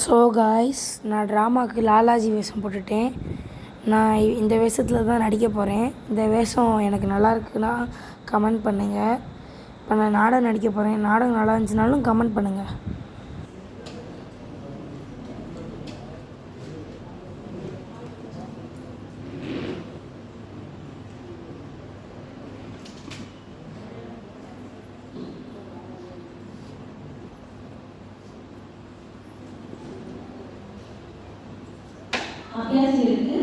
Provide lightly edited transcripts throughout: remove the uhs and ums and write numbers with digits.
So guys, நான் ட்ராமாவுக்கு லாலாஜி வேஷம் போட்டுட்டேன். நான் இந்த வேஷத்தில் தான் நடிக்க போகிறேன். இந்த வேஷம் எனக்கு நல்லா இருக்குன்னா கமெண்ட் பண்ணுங்கள். இப்போ நான் நாடகம் நடிக்க போகிறேன். நாடகம் நல்லா இருந்துச்சுனாலும் கமெண்ட் பண்ணுங்கள். அபியாசிகளுக்கு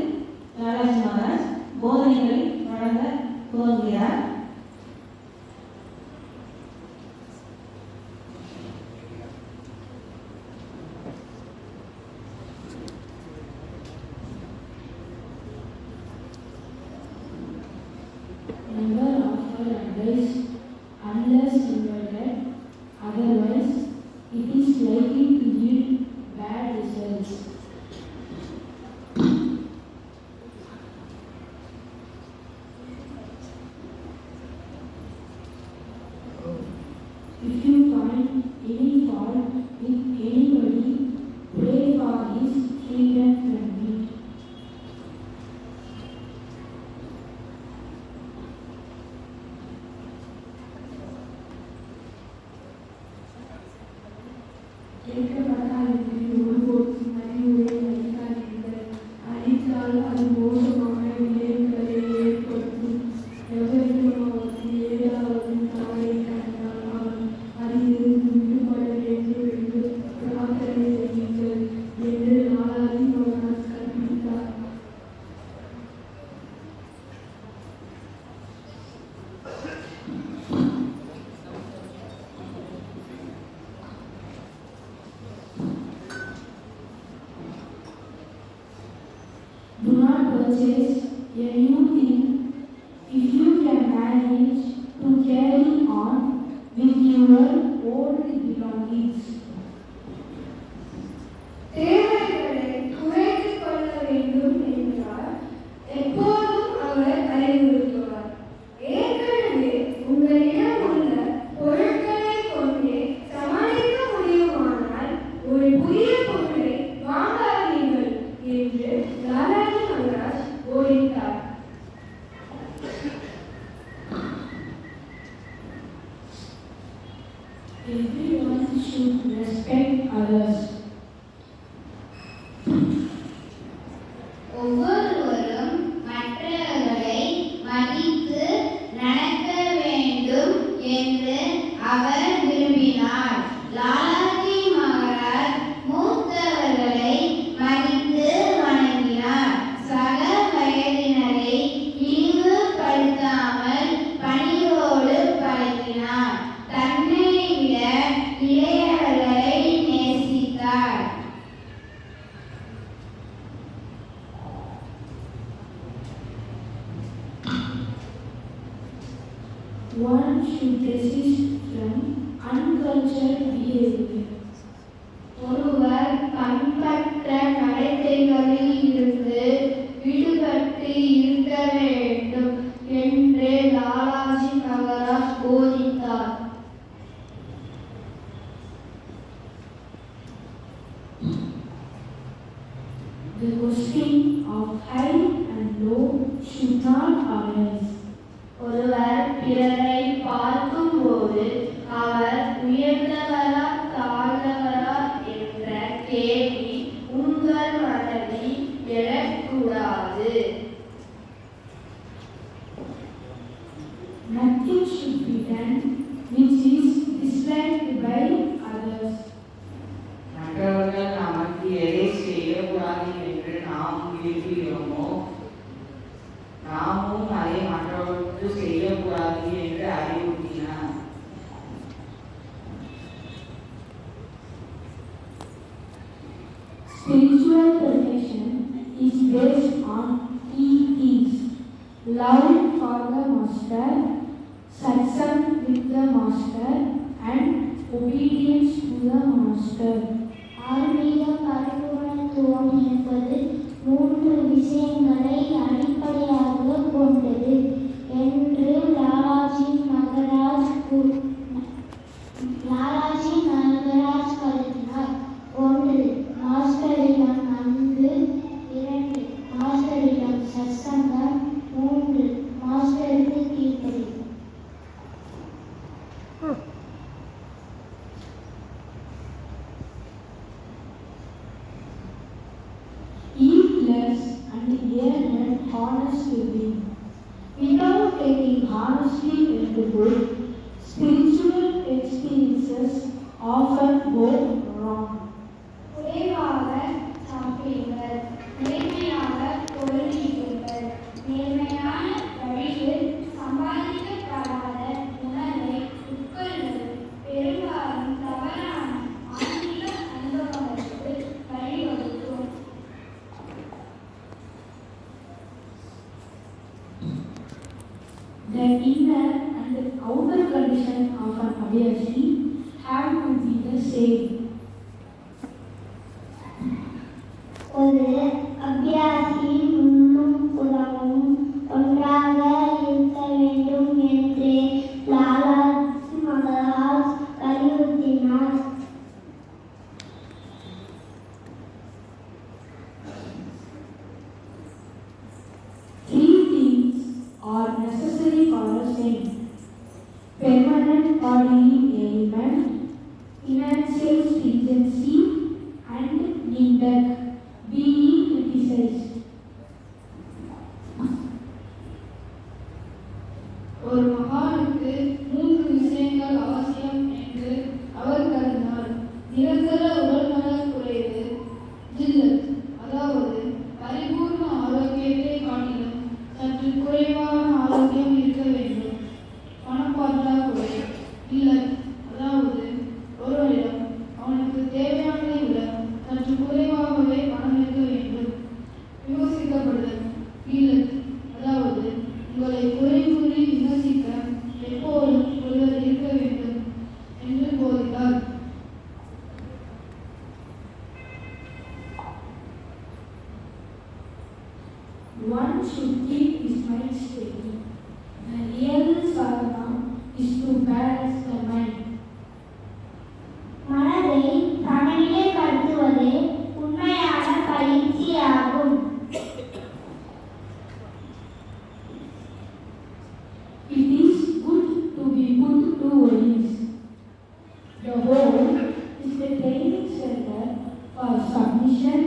லாலாஜி மகாராஜ் போதனைகளை வழங்க துவங்குகிறார். Never offer advice unless invited, otherwise it is likely to yield bad results. If you find any fault with anybody, pray for his freedom from it. கேட்கப்பட்டால் ஒருபோதும் அறிவுரை அளிக்காதீர்கள். அளித்தால் அது மோசமான விளைவுகளை ஏற்படுத்தும். எவருக்கும் அவருக்கு ஏதாவது தவறை கண்டால் அவன் அதிலிருந்து விடுபட வேண்டும் என்று பிரார்த்தனை செய்யுங்கள் என்று லாலாஜி மகாராஜ் கற்பித்தார். Do not purchase a new thing if you can manage to carry on with your old belongings. தேவைகளை குறைத்துக் கொள்ள வேண்டும் என்றால் எப்போதும் அவர் அறிவுறுத்துவார். ஏற்கனவே உங்களிடம் உள்ள பொருட்களை கொண்டே சமாளிக்க முடியுமானால் ஒரு புதிய பொருளை வாங்காதீர்கள் என்று Lalaji Maharaj போதித்தார். Everyone should respect others. ஒவ்வொருவரும் மற்றவர்களை மதித்து நடக்க வேண்டும் என்று அவர் விரும்பினார். லாலாஜி மகாராஜ் மூத்தவர்களை மதித்து வணங்கினார். சக வயதினரை இழிவுபடுத்தாமல் பணிவோடு பழகினார். தன்னை விட இளையவர்களை நேசித்தார். One should desist from uncultured behavior. ஒருவர் பண்பற்ற நடத்தைகளில் இருந்து விடுபட்டு இருக்க வேண்டும் என்று Lalaji Maharaj போதித்தார். The question of high and low should not arise. ஒருவர் பிறரை பார்க்கும்போது அவர் உயர்ந்தவரா தாழ்ந்தவரா என்ற கேள்வி உங்கள் மனதில் எழக்கூடாது. Nothing should be done which is disliked by others. மற்றவர்கள் நமக்கு எதை செய்யக்கூடாது என்று நாம் விரும்புகிறோமோ நாமும் அதை மற்றவர்களுக்கு செய்யக்கூடாது என்று அறிவுறுத்தினார். Spiritual perfection is based on three things: love for the master, satsang with the master, and obedience to the master. ஆன்மீக பரிபூரணத்துவம் என்பது மூன்று விஷயங்களை அடிப்படையாக கொண்டது என்று லாலாஜி மகாராஜ் கருதினார். 1. fearless and earned honest living. Without taking honestly into good, spiritual experiences often go wrong. குறைவாக சாப்பிடுங்கள், நேர்மையாக பொருளீட்டுங்கள். நேர்மையான வழியில் சம்பாதிக்கப்படாத உணவை உட்கொள்வது பெரும்பாலும் தவறான ஆன்மீக அனுபவங்களுக்கு வழிவகுக்கும். The inner and the outer condition of an abhyasi have to be the same. ஒரு அபியாசி முன்னும் புறமும் ஒன்றாக இருக்க வேண்டும் என்று லாலாஜி மகராஜ் வலியுறுத்தினார். Three things are necessary for a saint: permanent bodily ailment, financial stringency, and neglect, being criticized. ஒரு மகானுக்கு 3 விஷயங்கள் அவசியம் என்று அவர் கருதினார். நிரந்தர உடல்நலக் குறைவு, ஜில்லத் அதாவது பரிபூர்ண ஆரோக்கியத்தை காட்டிலும் சற்று குறைவான ஆரோக்கியம் இருக்க வேண்டும். பணப்பற்றாக்குறை, இல்லத் அதாவது ஒருவரிடம் அவனுக்கு தேவையானதை விட சற்று குறைவாகவே பணம் இருக்க வேண்டும். விமர்சிக்கப்படுதல், இல்லத் அதாவது உங்களை குறை கூறி விமர்சிக்க எப்போதும் ஒருவர் இருக்க வேண்டும் என்று போதித்தார். One should keep his mind steady. The real sadhana is to balance the mind. மனதை சமநிலைப்படுத்துவதே உண்மையான பயிற்சியாகும். It is good to be put to worries. The whole is the training center for submission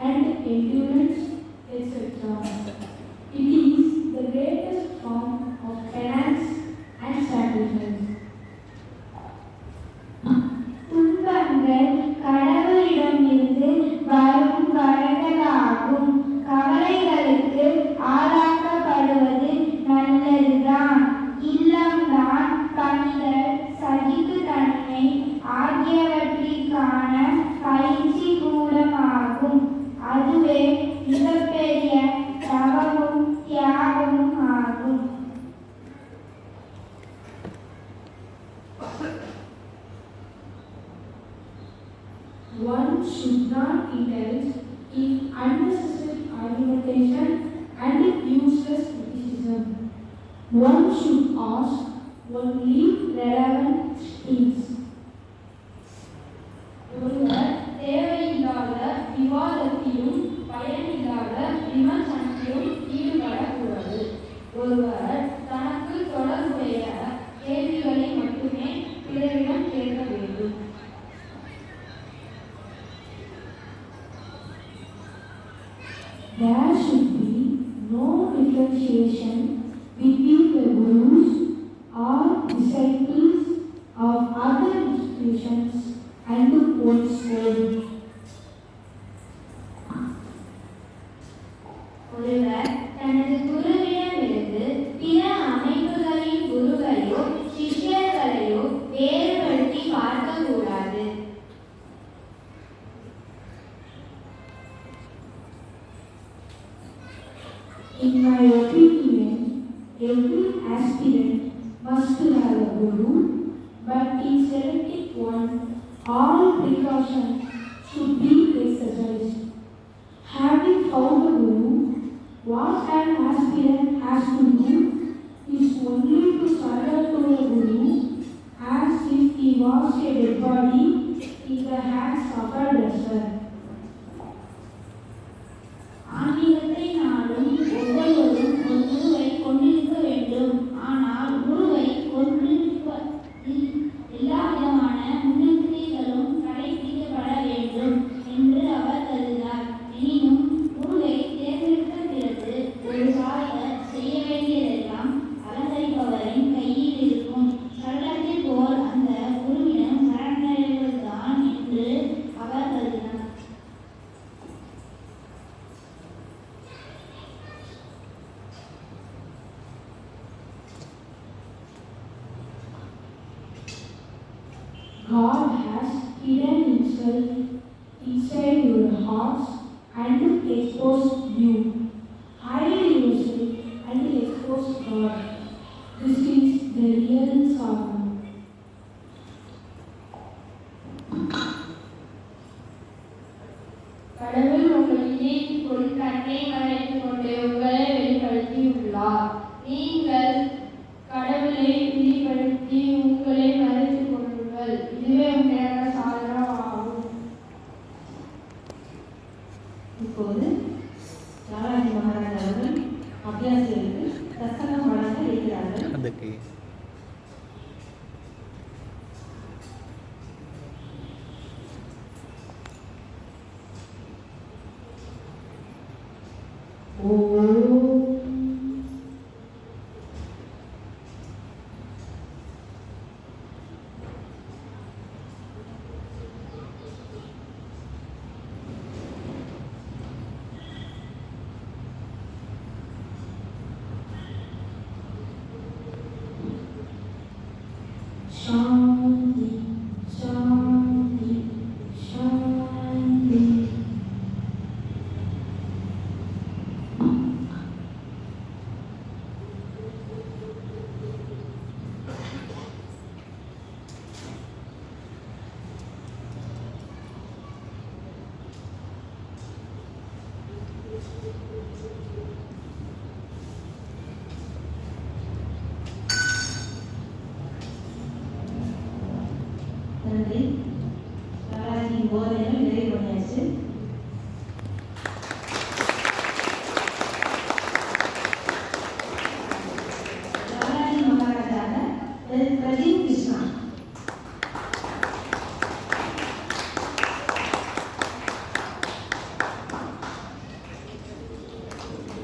and endurance, etc. It is the greatest form of penance and sacrifice. துன்பங்கள் கடவுளிடமிருந்து வரும் வரங்களாகும். கவலைகளுக்கு ஆளாக்கப்படுவது நல்லதுதான். இல்லம்தான் பணிகள், சகிப்புத்தன்மை ஆகியவற்றிற்கான பயிற்சி கூடமாகும். அதுவே மிகப்பெரிய தவமும் தியாகமும் ஆகும். One should not indulge in unnecessary argumentation and useless criticism. One should ask only relevant things. ஒருவர் தேவையில்லாத விவாதத்திலும் பயனில்லாத விமர்சனத்திலும் ஈடுபடக்கூடாது. ஒருவர் தனக்கு தொடர்புடைய கேள்விகளை மட்டுமே பிறரிடம் கேட்க வேண்டும். There should be no differentiation between the gurus or disciples of other institutions and one's own. ஒருவர் தனது குருவிடமிருந்து பிற அமைப்புகளின் குருவையோ சிஷ்யர்களையோ வேறுபடுத்தி பார்க்கக்கூடாது. In my opinion, every aspirant must have a guru, but in selecting one, all precautions should be exercised. Having found a guru, what an aspirant has to do is only to surrender to the guru as if he was a dead body in the hands of a dresser. ஆன்மீகத்தை நாடும் ஒவ்வொருவரும் ஒரு குருவை கொண்டிருக்க வேண்டும். ஆனால் குருவை கொண்டிருப்பதில் எல்லா விதமான முன்னெச்சரிக்கைகளும் கடைபிடிக்கப்பட வேண்டும் என்று அவர் கருதினார். எனினும் குருவை தேர்ந்தெடுப்பதில் yourself inside your hearts and expose you. Hide yourself and expose God. This is the real sorrow. கடவுள் உங்கள் இதயத்திற்குள் தன்னை மறைத்துக் கொண்டு உங்களை வெளிப்படுத்தியுள்ளார். நீங்கள் கடவுளை வெளிப்படுத்தி உங்களை மறைத்துக் கொள்ளுங்கள். இதுவே உண்மையான சாதனமாகும். இப்போது லாலாஜி மகாராஜ் அவர்கள் அபியாசிகளுக்கு தசகம் வழங்க இருக்கிறார்கள். Shanti, Shanti, Shanti. நன்றி. லாலாஜியின் போதனைகள் நிறைவு பண்ணியாச்சு. லாலாஜி மகாராஜாக பிரதீப் கிருஷ்ணா.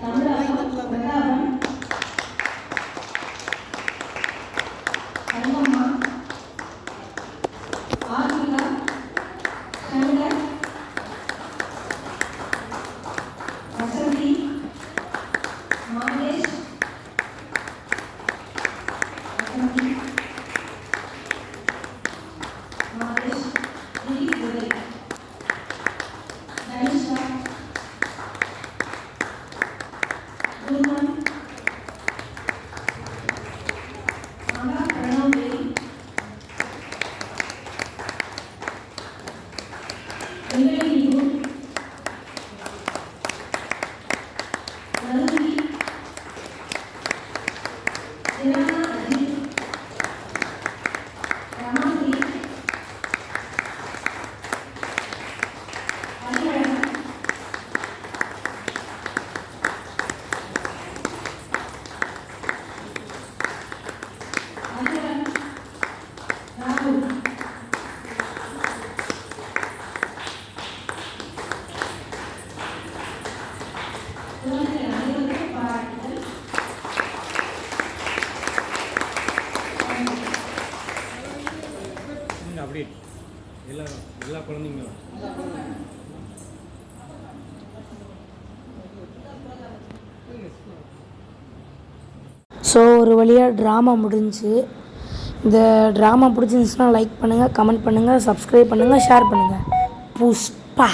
தமிழகம் பிரதாபன். கங்கம்மா. ஆர்மிகா. சங்கர். வசந்தி. மாதேஷ். வசந்தி. மாதேஷ். திலீப் உதய். தனிஷா. குருமன். மகா பிரணவ்தேவி. வெங்கடேஷ். நந்தினி. திரானா அஜித். ரமாஸ்ரீ. அலியழகன். அலியழகன். ராகுல். குழந்தைகள் அனைவருக்கும் பாராட்டுகள். அப்படியே எல்லா குழந்தைங்களும் ஸோ ஒரு வழியாக ட்ராமா முடிஞ்சு. இந்த ட்ராமா பிடிச்சிருந்துச்சுன்னா லைக் பண்ணுங்கள், கமெண்ட் பண்ணுங்கள், சப்ஸ்கிரைப் பண்ணுங்கள், ஷேர் பண்ணுங்கள். புஷ்பா.